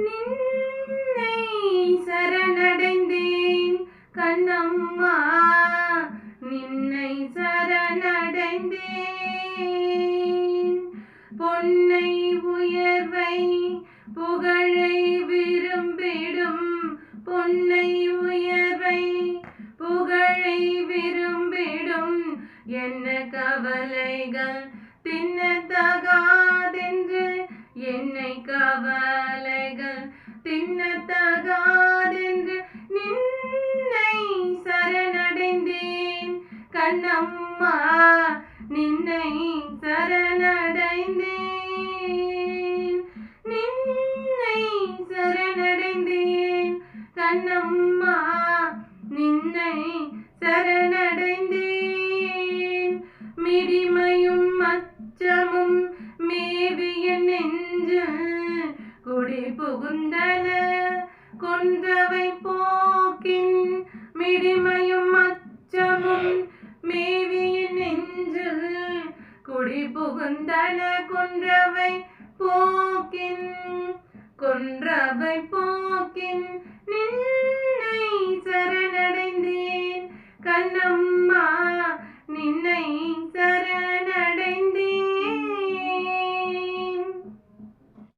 நின்னை சரணடைந்தேன் கண்ணம்மா, நின்னை சரணடைந்தேன். பொன்னை உயர்வை புகழை விரும்பிடும், பொன்னை உயர்வை புகழை விரும்பிடும் என்ன கவலைகள் தின்னத்தகாதென்று, என்னை கவலைகள் தின்னத்தகாதென்று நின்னை சரணடைந்தேன் கண்ணம்மா, நின்னை சரணடைந்தேன். நின்னை சரணடைந்தேன் கண்ணம்மா, நின்னை சரணடைந்தேன். மிடிமையும் அச்சமும் மேவிய நெஞ்சில் குடி புகுந்தன கொன்றவை போக்கின், மிடிமையும் அச்சமும் மேவிய நெஞ்சில் குடி புகுந்தன கொன்றவை போக்கின், கொன்றவை போக்கின் நின்னை சரணடைந்தேன் கண்ணம்மா, நின்னை சரணடைந்தேன்.